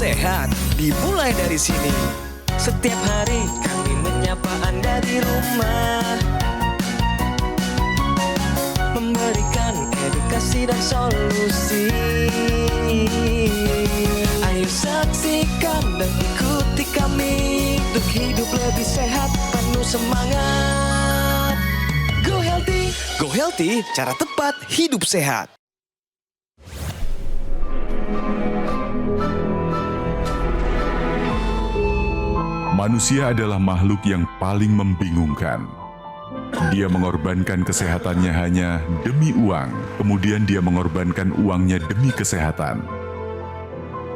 sehat dimulai dari sini. Setiap hari kami menyapa Anda di rumah, memberikan edukasi dan solusi. Ayo saksikan dan ikuti kami untuk hidup lebih sehat, penuh semangat. Go Healthy. Go Healthy, cara tepat hidup sehat. Manusia adalah makhluk yang paling membingungkan. Dia mengorbankan kesehatannya hanya demi uang, kemudian dia mengorbankan uangnya demi kesehatan.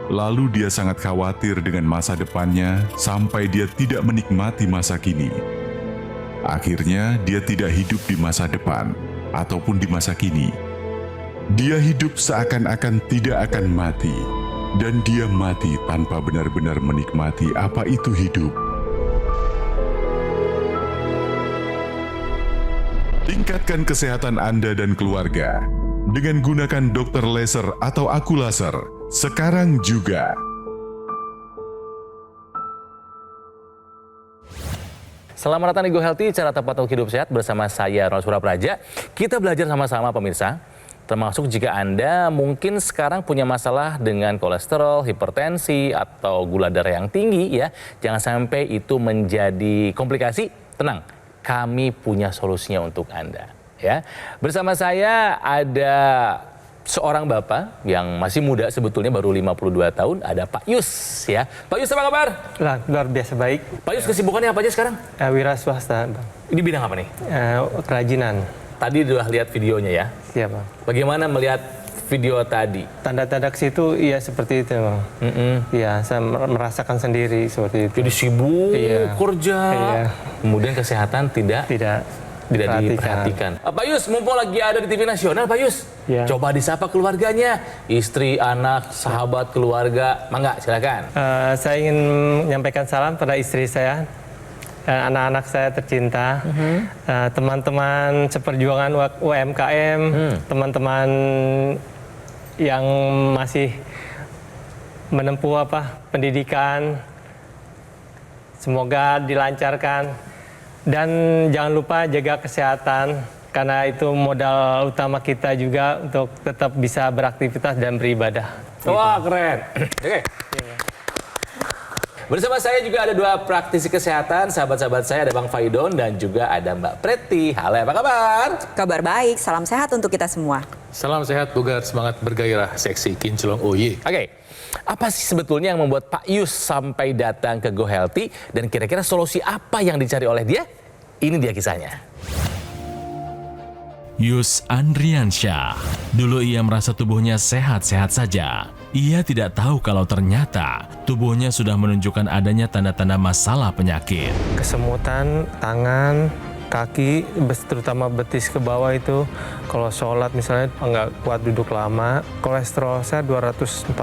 Lalu dia sangat khawatir dengan masa depannya sampai dia tidak menikmati masa kini. Akhirnya dia tidak hidup di masa depan ataupun di masa kini. Dia hidup seakan-akan tidak akan mati. Dan dia mati tanpa benar-benar menikmati apa itu hidup. Tingkatkan kesehatan Anda dan keluarga dengan gunakan Dr. Laser atau Aku Laser sekarang juga. Selamat datang di Go Healthy, cara tepat untuk hidup sehat bersama saya Ronald Surapraja. Kita belajar sama-sama pemirsa. Termasuk jika Anda mungkin sekarang punya masalah dengan kolesterol, hipertensi, atau gula darah yang tinggi ya. Jangan sampai itu menjadi komplikasi. Tenang, kami punya solusinya untuk Anda. Ya. Bersama saya ada seorang bapak yang masih muda sebetulnya, baru 52 tahun. Ada Pak Yus ya. Pak Yus, apa kabar? Luar biasa baik. Pak Yus, kesibukannya apa aja sekarang? Wira swasta, Bang. Ini bidang apa nih? Kerajinan. Tadi udah lihat videonya ya. Siap, Bang. Bagaimana melihat video tadi? Tanda-tanda ke situ iya seperti itu, Bang. Iya, saya merasakan sendiri seperti itu. Jadi sibuk Iya. kerja, Iya. kemudian kesehatan tidak diperhatikan. Pak Yus, mumpung lagi ada di TV nasional, Pak Yus, Iya. coba disapa keluarganya, istri, anak, sahabat, keluarga, mangga silakan. Saya ingin menyampaikan salam pada istri saya, anak-anak saya tercinta, teman-teman seperjuangan UMKM, teman-teman yang masih menempuh pendidikan, semoga dilancarkan. Dan jangan lupa jaga kesehatan, karena itu modal utama kita juga untuk tetap bisa beraktivitas dan beribadah. Wah, keren. Oke. Bersama saya juga ada dua praktisi kesehatan, sahabat-sahabat saya, ada Bang Faidon dan juga ada Mbak Preti. Halo, apa kabar? Kabar baik, salam sehat untuk kita semua. Salam sehat, bugar, semangat bergairah, seksi, kinclong, oye. Oke, apa sih sebetulnya yang membuat Pak Yus sampai datang ke Go Healthy dan kira-kira solusi apa yang dicari oleh dia? Ini dia kisahnya. Yus Andriansyah. Dulu ia merasa tubuhnya sehat-sehat saja. Ia tidak tahu kalau ternyata tubuhnya sudah menunjukkan adanya tanda-tanda masalah penyakit. Kesemutan, tangan, kaki, terutama betis ke bawah itu, kalau sholat misalnya nggak kuat duduk lama, kolesterol saya 240.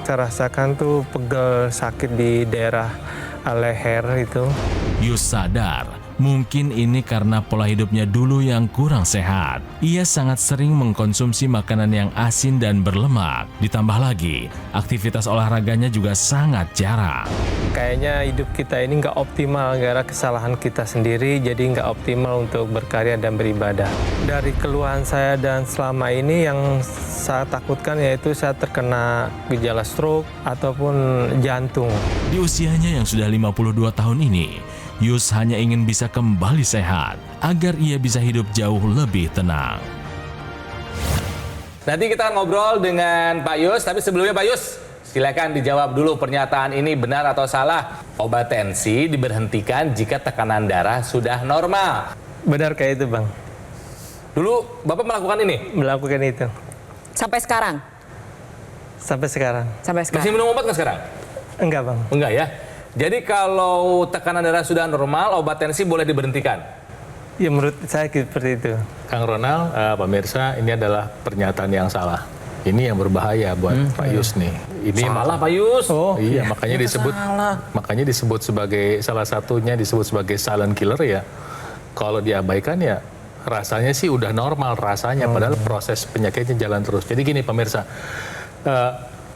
Saya rasakan tuh pegel, sakit di daerah leher itu. Yus sadar, mungkin ini karena pola hidupnya dulu yang kurang sehat. Ia sangat sering mengkonsumsi makanan yang asin dan berlemak. Ditambah lagi, aktivitas olahraganya juga sangat jarang. Kayaknya hidup kita ini nggak optimal gara kesalahan kita sendiri, jadi nggak optimal untuk berkarya dan beribadah. Dari keluhan saya dan selama ini yang saya takutkan yaitu saya terkena gejala stroke ataupun jantung. Di usianya yang sudah 52 tahun ini, Yus hanya ingin bisa kembali sehat agar ia bisa hidup jauh lebih tenang. Nanti kita ngobrol dengan Pak Yus, tapi sebelumnya Pak Yus, silakan dijawab dulu pernyataan ini benar atau salah. Obat tensi diberhentikan jika tekanan darah sudah normal. Benar kayak itu, Bang. Dulu Bapak melakukan ini? Melakukan itu. Sampai sekarang? Sampai sekarang. Sampai Masih sekarang. minum obat nggak sekarang? Enggak, Bang. Enggak ya? Jadi kalau tekanan darah sudah normal, obat tensi boleh diberhentikan? Ya menurut saya seperti itu. Kang Ronald, pemirsa, ini adalah pernyataan yang salah. Ini yang berbahaya buat Pak Yus nih. Ini Salah Pak Yus. Oh, iya, makanya disebut sebagai salah satunya disebut sebagai silent killer ya. Kalau diabaikan ya rasanya sih udah normal rasanya, padahal proses penyakitnya jalan terus. Jadi gini pemirsa,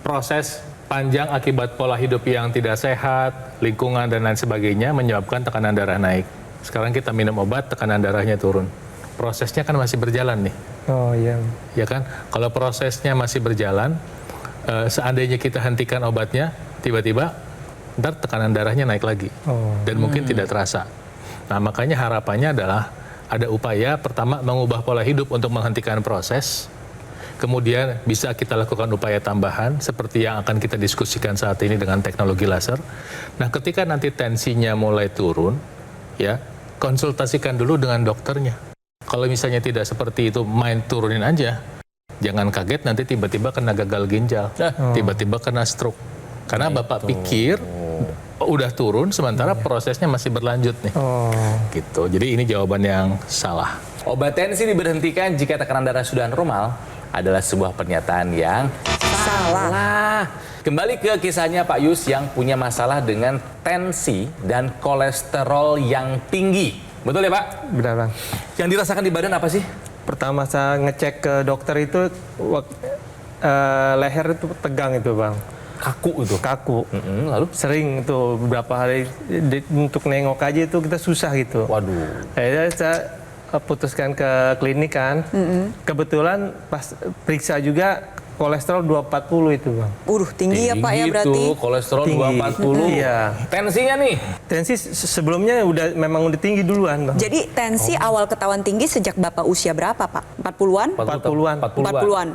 proses panjang akibat pola hidup yang tidak sehat, lingkungan dan lain sebagainya menyebabkan tekanan darah naik. Sekarang kita minum obat, tekanan darahnya turun. Prosesnya kan masih berjalan nih. Oh iya. Ya kan? Kalau prosesnya masih berjalan, seandainya kita hentikan obatnya, tiba-tiba ntar tekanan darahnya naik lagi. Dan mungkin tidak terasa. Nah, makanya harapannya adalah ada upaya pertama mengubah pola hidup untuk menghentikan proses. Kemudian bisa kita lakukan upaya tambahan seperti yang akan kita diskusikan saat ini dengan teknologi laser. Nah, ketika nanti tensinya mulai turun, ya, konsultasikan dulu dengan dokternya. Kalau misalnya tidak seperti itu, main turunin aja. Jangan kaget nanti tiba-tiba kena gagal ginjal, tiba-tiba kena stroke. Karena Bapak pikir udah turun sementara prosesnya masih berlanjut nih. Gitu. Jadi ini jawaban yang salah. Obat tensi diberhentikan jika tekanan darah sudah normal adalah sebuah pernyataan yang salah. Kembali ke kisahnya Pak Yus yang punya masalah dengan tensi dan kolesterol yang tinggi. Betul ya Pak? Benar Bang. Yang dirasakan di badan apa sih? Pertama saya ngecek ke dokter itu leher itu tegang itu Bang. Kaku itu? Kaku. Lalu? Sering tuh beberapa hari untuk nengok aja itu kita susah gitu. Waduh. Akhirnya saya putuskan ke klinik kan. Kebetulan pas periksa juga kolesterol 240 itu Bang. Tinggi ya Pak ya berarti. Itu kolesterol Tinggi. 240. Iya. Tensinya nih? Tensi sebelumnya memang udah tinggi duluan Bang. Jadi tensi awal ketahuan tinggi sejak Bapak usia berapa Pak? 40-an? 40-an. 40-an.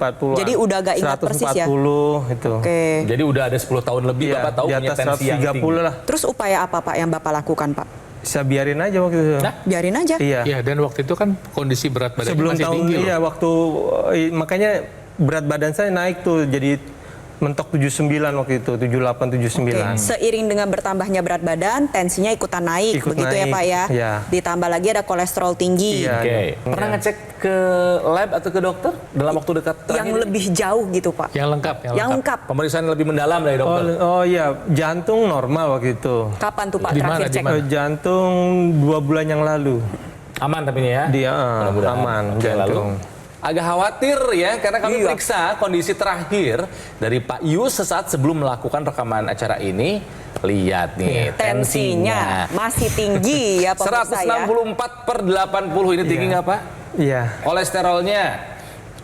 Jadi udah agak ingat persis ya? 140 itu. Oke. Jadi udah ada 10 tahun lebih Iya, Bapak tahu di punya atas tensi yang 130 tinggi. lah. Terus upaya apa Pak yang Bapak lakukan Pak? Saya biarin aja waktu itu. Biarin aja? Iya. Ya, dan waktu itu kan kondisi berat badannya Sebelum masih tahun tinggi loh. iya waktu makanya berat badan saya naik tuh jadi mentok 79 waktu itu, 78 79. Seiring dengan bertambahnya berat badan, tensinya ikutan naik, Ikut begitu ya naik, Pak ya? iya. Ditambah lagi ada kolesterol tinggi. Iya. Oke. Iya. Pernah ngecek ke lab atau ke dokter dalam waktu dekat terakhir? Yang lebih jauh gitu Pak? Yang lengkap, Yang lengkap. Pemeriksaan lebih mendalam dari dokter? Oh iya, jantung normal waktu itu. Kapan tuh Pak Di mana, terakhir di cek? mana? Jantung 2 bulan yang lalu. Aman tapi ini ya? Dia Mudah-mudahan. aman Oke, jantung. lalu? Agak khawatir ya, karena kami Iya. periksa kondisi terakhir dari Pak Yus sesaat sebelum melakukan rekaman acara ini. Lihat nih, Tensinya masih tinggi ya pemirsa ya. 164/80, ini tinggi nggak Pak? Iya. Kolesterolnya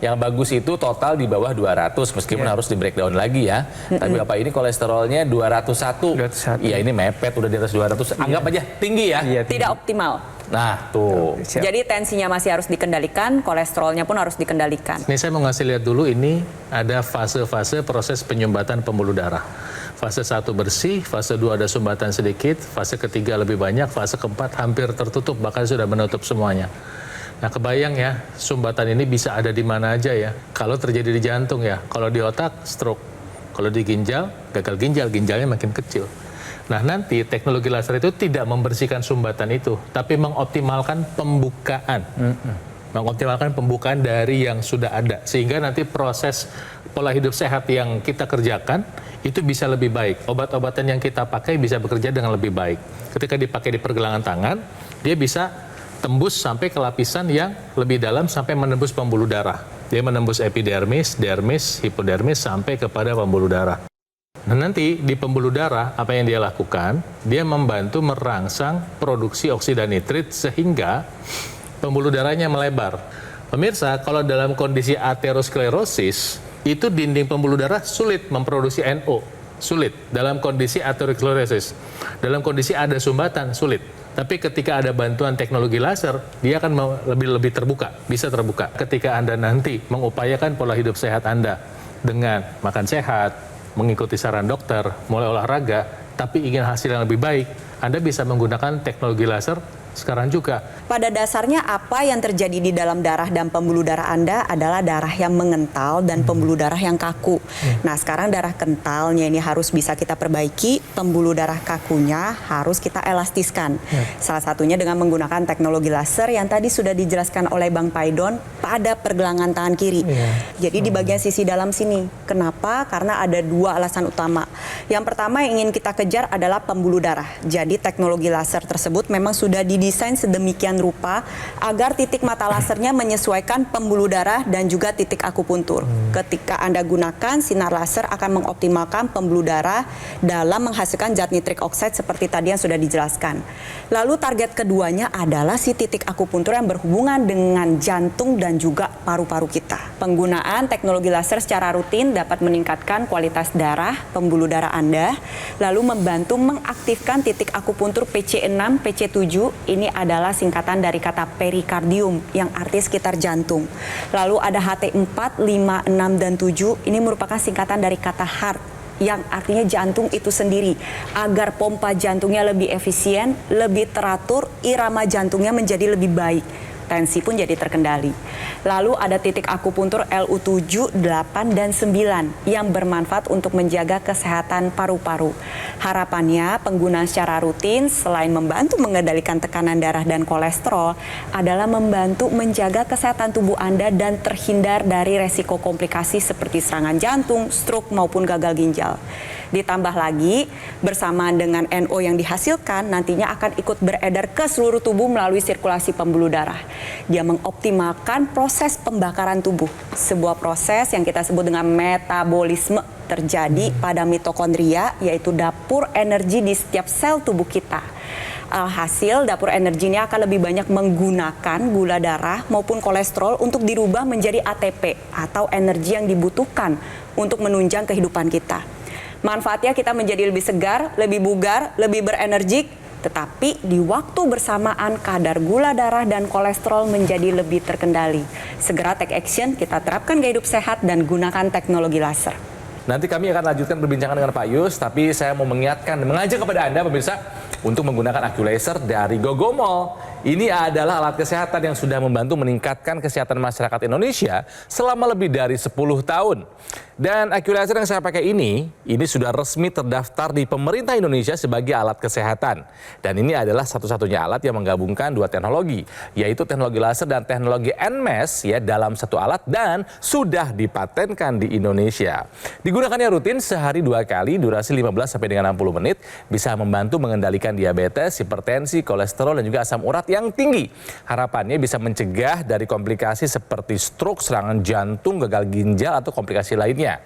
yang bagus itu total di bawah 200, meskipun harus di breakdown lagi ya. Tapi Bapak ini kolesterolnya 201. 201. Iya, ini mepet udah di atas 200. Anggap aja tinggi ya. Iya. Tidak optimal. Nah, tuh. Siap. Jadi tensinya masih harus dikendalikan, kolesterolnya pun harus dikendalikan. Ini saya mau ngasih lihat dulu, ini ada fase-fase proses penyumbatan pembuluh darah. Fase 1 bersih, fase 2 ada sumbatan sedikit, fase ketiga lebih banyak, fase keempat hampir tertutup, bahkan sudah menutup semuanya. Nah, kebayang ya, sumbatan ini bisa ada di mana aja ya. Kalau terjadi di jantung ya, kalau di otak, stroke. Kalau di ginjal, gagal ginjal, ginjalnya makin kecil. Nah, nanti teknologi laser itu tidak membersihkan sumbatan itu, tapi mengoptimalkan pembukaan. Mengoptimalkan pembukaan dari yang sudah ada. Sehingga nanti proses pola hidup sehat yang kita kerjakan, itu bisa lebih baik. Obat-obatan yang kita pakai bisa bekerja dengan lebih baik. Ketika dipakai di pergelangan tangan, dia bisa tembus sampai ke lapisan yang lebih dalam sampai menembus pembuluh darah. Dia menembus epidermis, dermis, hipodermis sampai kepada pembuluh darah. Nah, nanti di pembuluh darah apa yang dia lakukan? Dia membantu merangsang produksi oksida nitrit sehingga pembuluh darahnya melebar. Pemirsa, kalau dalam kondisi aterosklerosis, itu dinding pembuluh darah sulit memproduksi NO. Sulit dalam kondisi aterosklerosis. Dalam kondisi ada sumbatan, sulit. Tapi ketika ada bantuan teknologi laser, dia akan lebih terbuka, bisa terbuka. Ketika Anda nanti mengupayakan pola hidup sehat Anda dengan makan sehat, mengikuti saran dokter, mulai olahraga, tapi ingin hasil yang lebih baik, Anda bisa menggunakan teknologi laser sekarang juga. Pada dasarnya apa yang terjadi di dalam darah dan pembuluh darah Anda adalah darah yang mengental dan pembuluh darah yang kaku. Nah, sekarang darah kentalnya ini harus bisa kita perbaiki, pembuluh darah kakunya harus kita elastiskan. Salah satunya dengan menggunakan teknologi laser yang tadi sudah dijelaskan oleh Bang Paidon pada pergelangan tangan kiri. Jadi di bagian sisi dalam sini. Kenapa? Karena ada dua alasan utama. Yang pertama yang ingin kita kejar adalah pembuluh darah. Jadi teknologi laser tersebut memang sudah didesain sedemikian sedemikian rupa agar titik mata lasernya menyesuaikan pembuluh darah dan juga titik akupuntur. Ketika Anda gunakan, sinar laser akan mengoptimalkan pembuluh darah dalam menghasilkan zat nitrik oxide seperti tadi yang sudah dijelaskan. Lalu target keduanya adalah si titik akupuntur yang berhubungan dengan jantung dan juga paru-paru kita. Penggunaan teknologi laser secara rutin dapat meningkatkan kualitas darah, pembuluh darah Anda, lalu membantu mengaktifkan titik akupuntur PC6, PC7. Ini adalah singkatan dari kata perikardium yang artinya sekitar jantung. Lalu ada HT4, 5, 6, dan 7. Ini merupakan singkatan dari kata heart yang artinya jantung itu sendiri. Agar pompa jantungnya lebih efisien, lebih teratur, irama jantungnya menjadi lebih baik. Tensi pun jadi terkendali. Lalu ada titik akupuntur LU7, 8, dan 9 yang bermanfaat untuk menjaga kesehatan paru-paru. Harapannya penggunaan secara rutin selain membantu mengendalikan tekanan darah dan kolesterol adalah membantu menjaga kesehatan tubuh Anda dan terhindar dari resiko komplikasi seperti serangan jantung, stroke maupun gagal ginjal. Ditambah lagi, bersamaan dengan NO yang dihasilkan, nantinya akan ikut beredar ke seluruh tubuh melalui sirkulasi pembuluh darah. Dia mengoptimalkan proses pembakaran tubuh. Sebuah proses yang kita sebut dengan metabolisme terjadi pada mitokondria, yaitu dapur energi di setiap sel tubuh kita. Alhasil, dapur energi ini akan lebih banyak menggunakan gula darah maupun kolesterol untuk dirubah menjadi ATP atau energi yang dibutuhkan untuk menunjang kehidupan kita. Manfaatnya kita menjadi lebih segar, lebih bugar, lebih berenergik, tetapi di waktu bersamaan kadar gula darah dan kolesterol menjadi lebih terkendali. Segera take action, kita terapkan gaya hidup sehat dan gunakan teknologi laser. Nanti kami akan lanjutkan perbincangan dengan Pak Yus, tapi saya mau mengajak kepada Anda pemirsa untuk menggunakan AccuLaser dari Gogomol. Ini adalah alat kesehatan yang sudah membantu meningkatkan kesehatan masyarakat Indonesia selama lebih dari 10 tahun. Dan AccuLaser yang saya pakai ini sudah resmi terdaftar di pemerintah Indonesia sebagai alat kesehatan. Dan ini adalah satu-satunya alat yang menggabungkan dua teknologi, yaitu teknologi laser dan teknologi NMES ya dalam satu alat dan sudah dipatenkan di Indonesia. Digunakannya rutin sehari 2 kali, durasi 15 sampai dengan 60 menit, bisa membantu mengendalikan diabetes, hipertensi, kolesterol, dan juga asam urat yang tinggi. Harapannya bisa mencegah dari komplikasi seperti stroke, serangan jantung, gagal ginjal, atau komplikasi lainnya.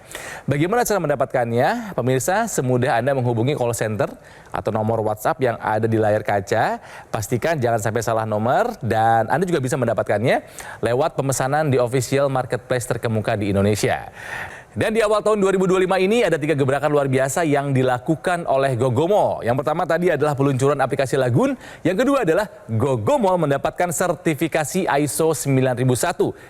Bagaimana cara mendapatkannya? Pemirsa, semudah Anda menghubungi call center atau nomor WhatsApp yang ada di layar kaca. Pastikan jangan sampai salah nomor, dan Anda juga bisa mendapatkannya lewat pemesanan di official marketplace terkemuka di Indonesia. Dan di awal tahun 2025 ini ada 3 gebrakan luar biasa yang dilakukan oleh Gogomol. Yang pertama tadi adalah peluncuran aplikasi Lagun. Yang kedua adalah Gogomol mendapatkan sertifikasi ISO 9001.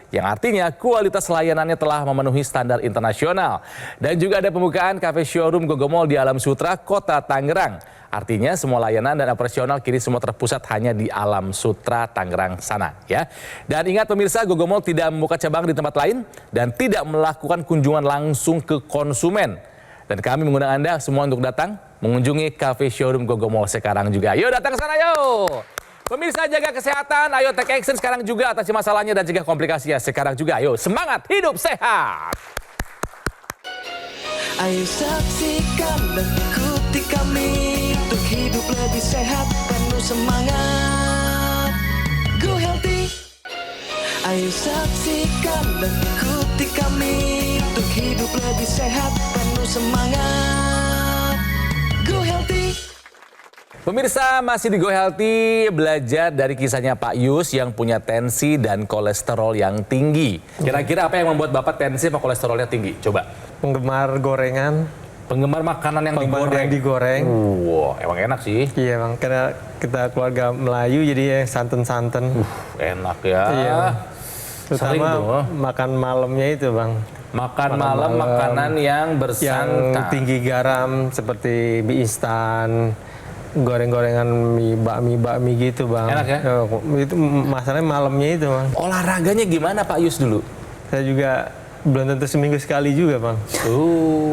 Yang artinya kualitas layanannya telah memenuhi standar internasional. Dan juga ada pembukaan cafe showroom Gogomol di Alam Sutra, Kota Tangerang. Artinya semua layanan dan operasional kini semua terpusat hanya di Alam Sutra, Tangerang sana ya. Dan ingat pemirsa, Gogomol tidak membuka cabang di tempat lain dan tidak melakukan kunjungan langsung ke konsumen. Dan kami mengundang Anda semua untuk datang mengunjungi cafe showroom Gogomol sekarang juga. Yuk datang ke sana yuk. Pemirsa, jaga kesehatan, ayo take action sekarang juga atasi masalahnya dan cegah komplikasinya sekarang juga. Ayo semangat hidup sehat. Ayo saksikan dan ikuti kami untuk hidup lebih sehat, penuh semangat. Go Healthy. Ayo saksikan dan ikuti kami untuk hidup lebih sehat, penuh semangat. Go Healthy. Pemirsa, masih di Go Healthy, belajar dari kisahnya Pak Yus yang punya tensi dan kolesterol yang tinggi. Kira-kira apa yang membuat Bapak tensi sama kolesterolnya tinggi? Coba. Penggemar gorengan. Penggemar makanan yang digoreng. Wow, emang enak sih. Iya bang, karena kita keluarga Melayu jadi santan-santan. Enak ya. Iya. Terutama makan malamnya itu bang. Makan malam makanan yang bersantan. Yang tinggi garam seperti mie instan, goreng-gorengan bakmi gitu bang. Enak ya? Itu masalahnya malamnya itu bang. Olahraganya gimana Pak Yus dulu? Saya juga belum tentu seminggu sekali juga bang.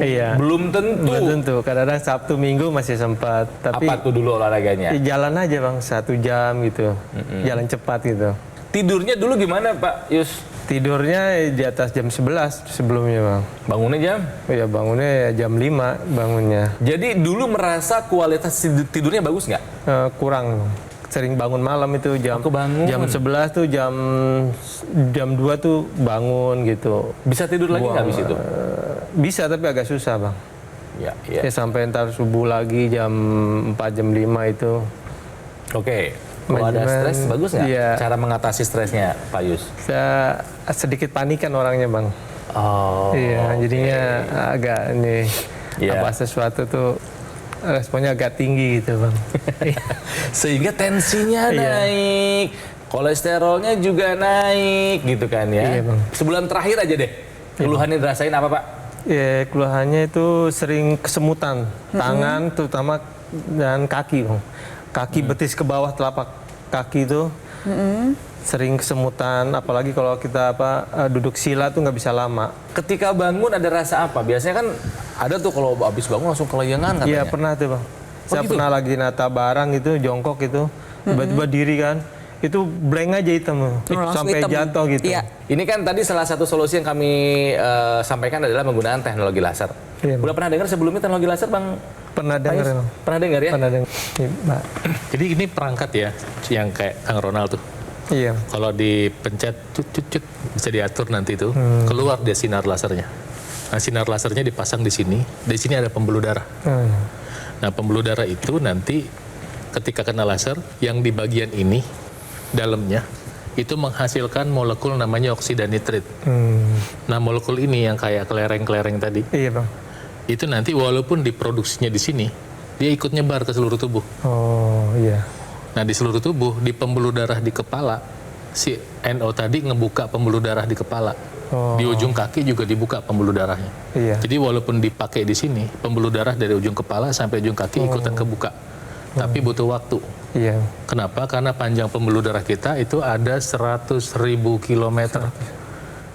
Iya. Belum tentu. Belum tentu. Kadang-kadang Sabtu Minggu masih sempat. Tapi apa tuh dulu olahraganya? Jalan aja bang, 1 jam gitu. Jalan cepat gitu. Tidurnya dulu gimana Pak Yus? Tidurnya di atas jam 11 sebelumnya bang. Bangunnya jam? Iya bangunnya ya jam 5 bangunnya. Jadi dulu merasa kualitas tidurnya bagus nggak? Kurang. sering bangun malam itu jam Aku bangun. jam 11 tuh jam 2 tuh bangun gitu. Bisa tidur lagi nggak habis itu? Bisa tapi agak susah bang. Ya, Ya sampai ntar subuh lagi jam 4 jam 5 itu. Oke. Kalau ada Manajemen, stres, bagus nggak iya. cara mengatasi stresnya, Pak Yus? Saya sedikit panikan orangnya bang. Oh. Iya, jadinya agak ini Iya. apa sesuatu tuh responnya agak tinggi gitu bang. Sehingga tensinya Iya. naik, kolesterolnya juga naik, gitu kan ya? Iya, Bang. Sebulan terakhir aja deh, keluhannya dirasain apa Pak? Ya keluhannya itu sering kesemutan, tangan terutama dan kaki bang. Kaki betis ke bawah telapak kaki itu sering kesemutan, apalagi kalau kita duduk sila tuh nggak bisa lama. Ketika bangun ada rasa apa? Biasanya kan ada tuh kalau habis bangun langsung kelayangan katanya. Iya pernah tuh bang. Saya gitu? pernah lagi nata barang gitu, jongkok gitu, tiba-tiba diri kan, itu blank aja hitam Langsung sampai hitam. jatuh gitu. Iya. Ini kan tadi salah satu solusi yang kami sampaikan adalah menggunakan teknologi laser. Iya, Bang. Udah pernah dengar sebelumnya teknologi laser, Bang? Pernah Pak dengar Yus? bang. Pernah dengar ya? Pernah dengar. Iya, Mbak. Jadi ini perangkat ya, yang kayak Kang Ronald tuh. Iya. Kalau dipencet cut bisa diatur nanti tuh, keluar dia sinar lasernya. Nah, sinar lasernya dipasang di sini ada pembuluh darah. Oh, iya. Nah, pembuluh darah itu nanti ketika kena laser, yang di bagian ini, dalamnya, itu menghasilkan molekul namanya oksida nitrit. Nah, molekul ini yang kayak kelereng-kelereng tadi, Iya bang. itu nanti walaupun diproduksinya di sini, dia ikut nyebar ke seluruh tubuh. Oh iya. Nah, di seluruh tubuh, di pembuluh darah di kepala, si NO tadi ngebuka pembuluh darah di kepala. Oh. Di ujung kaki juga dibuka pembuluh darahnya. Iya. Jadi walaupun dipakai di sini, pembuluh darah dari ujung kepala sampai ujung kaki ikutan kebuka. Tapi butuh waktu. Iya. Kenapa? Karena panjang pembuluh darah kita itu ada 100.000 kilometer.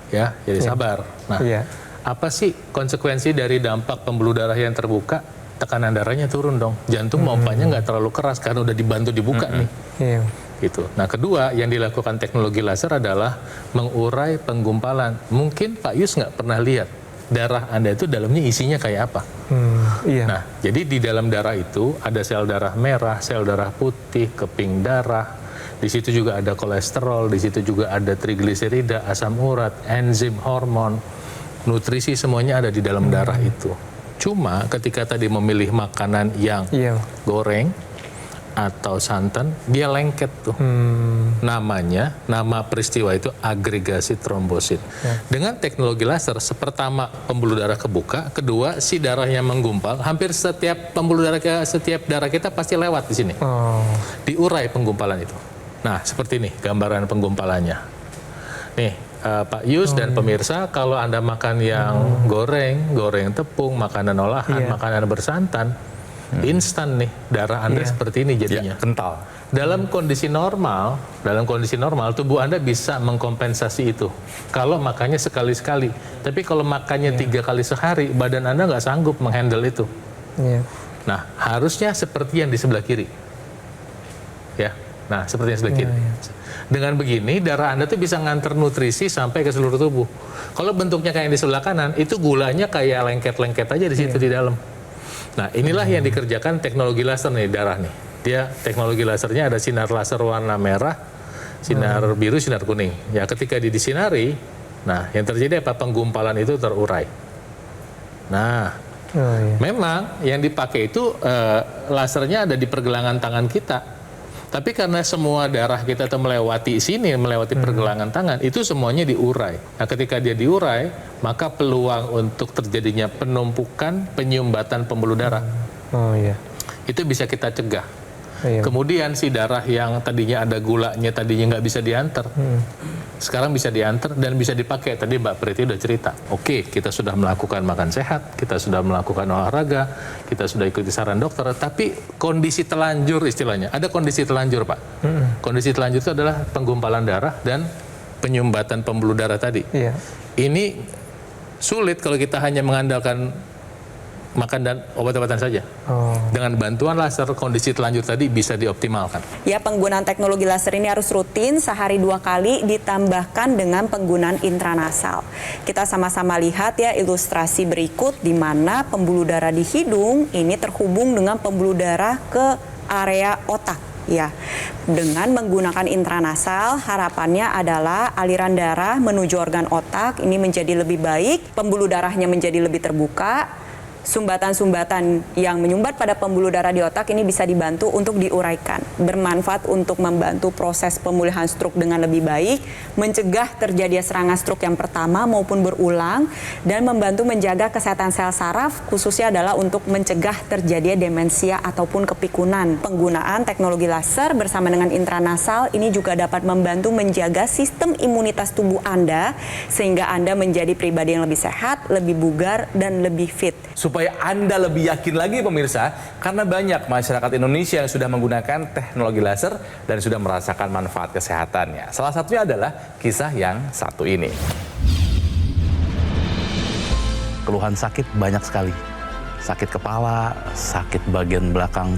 Ya, jadi sabar. Nah, Iya. apa sih konsekuensi dari dampak pembuluh darah yang terbuka? Tekanan darahnya turun dong. Jantung mompanya nggak terlalu keras karena udah dibantu dibuka nih. Iya. Gitu. Nah, kedua yang dilakukan teknologi laser adalah mengurai penggumpalan. Mungkin Pak Yus nggak pernah lihat darah Anda itu dalamnya isinya kayak apa. Iya. Nah, jadi di dalam darah itu ada sel darah merah, sel darah putih, keping darah. Di situ juga ada kolesterol, di situ juga ada trigliserida, asam urat, enzim, hormon, nutrisi, semuanya ada di dalam darah itu. Cuma ketika tadi memilih makanan yang Iya. goreng atau santan, dia lengket tuh. Nama peristiwa itu agregasi trombosit. Dengan teknologi laser, pertama pembuluh darah kebuka, kedua si darahnya menggumpal. Hampir setiap setiap darah kita pasti lewat di sini. Oh. Diurai penggumpalan itu. Nah, seperti ini gambaran penggumpalannya. Nih, Pak Yus dan pemirsa, kalau Anda makan yang goreng tepung, makanan olahan, Iya. makanan bersantan, instan nih darah Anda Iya. seperti ini jadinya. Kental. Dalam kondisi normal tubuh Anda bisa mengkompensasi itu. Kalau makannya sekali-sekali. Tapi kalau makannya 3 kali sehari, badan Anda nggak sanggup menghandle itu. Iya. Nah, harusnya seperti yang di sebelah kiri. Ya. Nah, seperti yang sebelah kiri. Dengan begini, darah Anda tuh bisa nganter nutrisi sampai ke seluruh tubuh. Kalau bentuknya kayak yang di sebelah kanan, itu gulanya kayak lengket-lengket aja di situ di dalam. Nah, inilah yang dikerjakan teknologi laser nih, darah nih. Dia teknologi lasernya ada sinar laser warna merah, sinar biru, sinar kuning. Ya, ketika disinari, nah yang terjadi apa? Penggumpalan itu terurai. Nah, Oh, iya. memang yang dipakai itu lasernya ada di pergelangan tangan kita. Tapi karena semua darah kita tuh melewati sini, melewati pergelangan tangan, itu semuanya diurai. Nah, ketika dia diurai, maka peluang untuk terjadinya penumpukan, penyumbatan pembuluh darah, Oh iya. itu bisa kita cegah. Iya. Kemudian si darah yang tadinya ada gulanya, tadinya nggak bisa diantar, sekarang bisa diantar dan bisa dipakai. Tadi Mbak Priti udah cerita, oke, kita sudah melakukan makan sehat, kita sudah melakukan olahraga, kita sudah ikuti saran dokter, tapi kondisi telanjur istilahnya, ada kondisi telanjur Pak. Kondisi telanjur itu adalah penggumpalan darah dan penyumbatan pembuluh darah tadi. Iya. Ini sulit kalau kita hanya mengandalkan makan dan obat-obatan saja. Oh. Dengan bantuan laser, kondisi telanjur tadi bisa dioptimalkan. Ya, penggunaan teknologi laser ini harus rutin sehari 2 kali ditambahkan dengan penggunaan intranasal. Kita sama-sama lihat ya ilustrasi berikut di mana pembuluh darah di hidung ini terhubung dengan pembuluh darah ke area otak. Ya, dengan menggunakan intranasal, harapannya adalah aliran darah menuju organ otak ini menjadi lebih baik, pembuluh darahnya menjadi lebih terbuka, sumbatan-sumbatan yang menyumbat pada pembuluh darah di otak ini bisa dibantu untuk diuraikan, bermanfaat untuk membantu proses pemulihan stroke dengan lebih baik, mencegah terjadinya serangan stroke yang pertama maupun berulang, dan membantu menjaga kesehatan sel saraf, khususnya adalah untuk mencegah terjadinya demensia ataupun kepikunan. Penggunaan teknologi laser bersama dengan intranasal ini juga dapat membantu menjaga sistem imunitas tubuh Anda, sehingga Anda menjadi pribadi yang lebih sehat, lebih bugar, dan lebih fit. Supaya Anda lebih yakin lagi pemirsa, karena banyak masyarakat Indonesia yang sudah menggunakan teknologi laser dan sudah merasakan manfaat kesehatannya. Salah satunya adalah kisah yang satu ini. Keluhan sakit banyak sekali. Sakit kepala, sakit bagian belakang,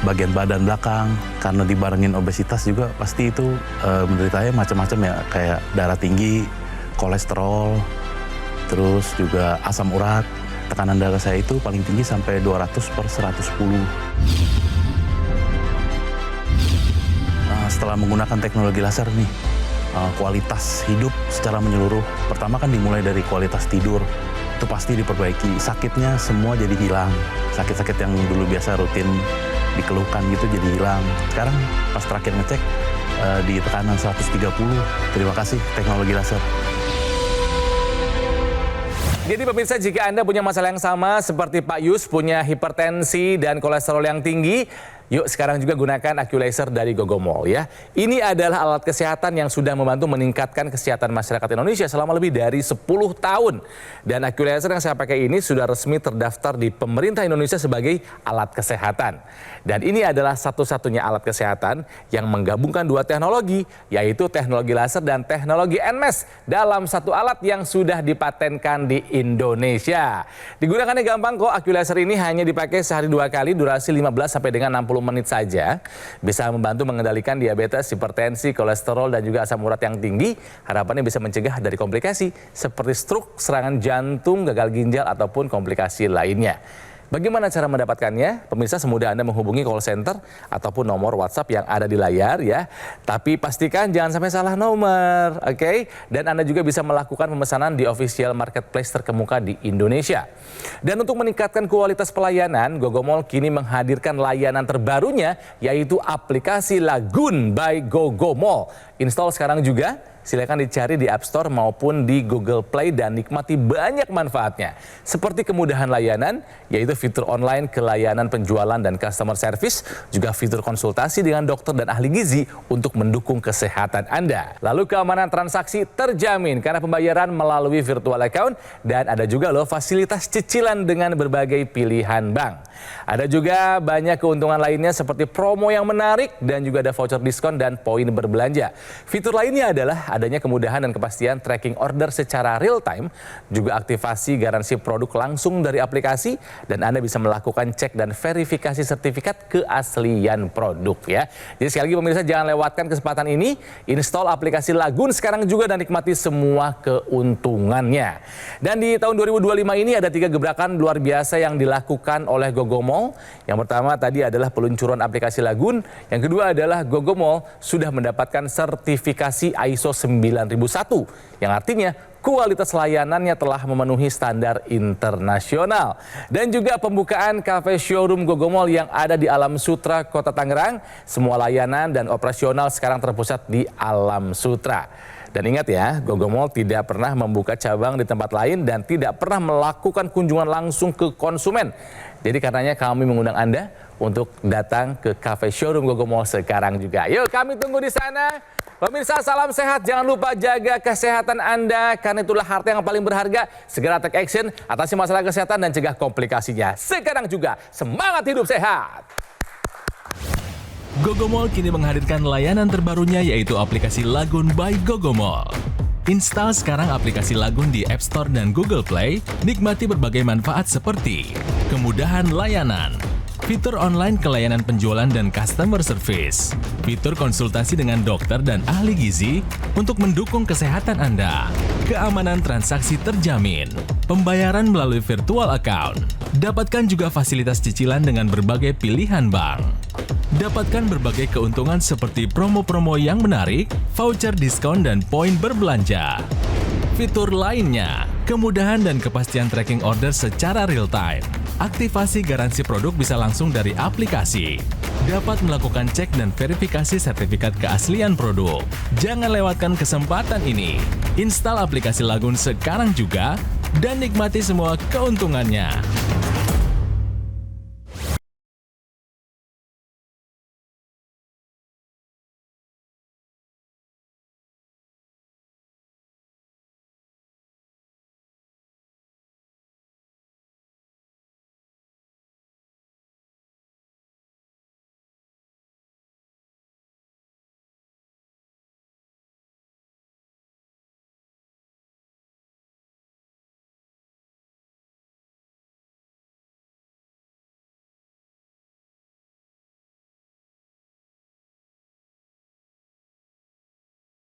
bagian badan belakang. Karena dibarengin obesitas juga pasti itu menderitanya macam-macam ya. Kayak darah tinggi, kolesterol, terus juga asam urat. Tekanan darah saya itu paling tinggi sampai 200/110. Setelah menggunakan teknologi laser nih, kualitas hidup secara menyeluruh. Pertama kan dimulai dari kualitas tidur, itu pasti diperbaiki. Sakitnya semua jadi hilang. Sakit-sakit yang dulu biasa rutin dikeluhkan gitu jadi hilang. Sekarang pas terakhir ngecek di tekanan 130. Terima kasih teknologi laser. Jadi pemirsa, jika Anda punya masalah yang sama seperti Pak Yus, punya hipertensi dan kolesterol yang tinggi, yuk sekarang juga gunakan AccuLaser dari Gogomol ya. Ini adalah alat kesehatan yang sudah membantu meningkatkan kesehatan masyarakat Indonesia selama lebih dari 10 tahun. Dan AccuLaser yang saya pakai ini sudah resmi terdaftar di pemerintah Indonesia sebagai alat kesehatan. Dan ini adalah satu-satunya alat kesehatan yang menggabungkan dua teknologi, yaitu teknologi laser dan teknologi NMES dalam satu alat yang sudah dipatenkan di Indonesia. Digunakannya gampang kok. AccuLaser ini hanya dipakai sehari 2 kali, durasi 15 sampai dengan 60 menit saja. Bisa membantu mengendalikan diabetes, hipertensi, kolesterol, dan juga asam urat yang tinggi. Harapannya bisa mencegah dari komplikasi seperti stroke, serangan jantung, gagal ginjal, ataupun komplikasi lainnya. Bagaimana cara mendapatkannya? Pemirsa, semudah Anda menghubungi call center ataupun nomor WhatsApp yang ada di layar ya. Tapi pastikan jangan sampai salah nomor, oke? Dan Anda juga bisa melakukan pemesanan di official marketplace terkemuka di Indonesia. Dan untuk meningkatkan kualitas pelayanan, Gogomol kini menghadirkan layanan terbarunya, yaitu aplikasi Lagoon by Gogomol. Install sekarang juga. Silakan dicari di App Store maupun di Google Play dan nikmati banyak manfaatnya. Seperti kemudahan layanan, yaitu fitur online kelayanan penjualan dan customer service, juga fitur konsultasi dengan dokter dan ahli gizi untuk mendukung kesehatan Anda. Lalu keamanan transaksi terjamin karena pembayaran melalui virtual account, dan ada juga loh fasilitas cicilan dengan berbagai pilihan bank. Ada juga banyak keuntungan lainnya seperti promo yang menarik dan juga ada voucher diskon dan poin berbelanja. Fitur lainnya adalah adanya kemudahan dan kepastian tracking order secara real time, juga aktivasi garansi produk langsung dari aplikasi, dan Anda bisa melakukan cek dan verifikasi sertifikat keaslian produk ya. Jadi sekali lagi pemirsa, jangan lewatkan kesempatan ini. Install aplikasi Lagoon sekarang juga dan nikmati semua keuntungannya. Dan di tahun 2025 ini ada 3 gebrakan luar biasa yang dilakukan oleh Gogomol. Yang pertama tadi adalah peluncuran aplikasi Lagoon. Yang kedua adalah Gogomol sudah mendapatkan sertifikasi ISO 9001, yang artinya kualitas layanannya telah memenuhi standar internasional. Dan juga pembukaan cafe showroom Gogomol yang ada di Alam Sutra, Kota Tangerang. Semua layanan dan operasional sekarang terpusat di Alam Sutra. Dan ingat ya, Gogomol tidak pernah membuka cabang di tempat lain dan tidak pernah melakukan kunjungan langsung ke konsumen. Jadi karenanya kami mengundang Anda untuk datang ke cafe showroom Gogomol sekarang juga. Yuk, kami tunggu di sana. Pemirsa, salam sehat. Jangan lupa jaga kesehatan Anda, karena itulah harta yang paling berharga. Segera take action, atasi masalah kesehatan dan cegah komplikasinya. Sekarang juga, semangat hidup sehat. Gogomol kini menghadirkan layanan terbarunya, yaitu aplikasi Lagoon by Gogomol. Install sekarang aplikasi Lagoon di App Store dan Google Play. Nikmati berbagai manfaat seperti kemudahan layanan, fitur online kelayanan penjualan dan customer service, fitur konsultasi dengan dokter dan ahli gizi untuk mendukung kesehatan Anda, keamanan transaksi terjamin, pembayaran melalui virtual account, dapatkan juga fasilitas cicilan dengan berbagai pilihan bank. Dapatkan berbagai keuntungan seperti promo-promo yang menarik, voucher diskon dan poin berbelanja. Fitur lainnya, kemudahan dan kepastian tracking order secara real-time. Aktivasi garansi produk bisa langsung dari aplikasi. Dapat melakukan cek dan verifikasi sertifikat keaslian produk. Jangan lewatkan kesempatan ini. Install aplikasi Lagun sekarang juga dan nikmati semua keuntungannya.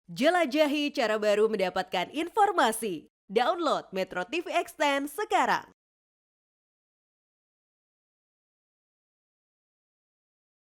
Jelajahi cara baru mendapatkan informasi. Download Metro TV Extend sekarang.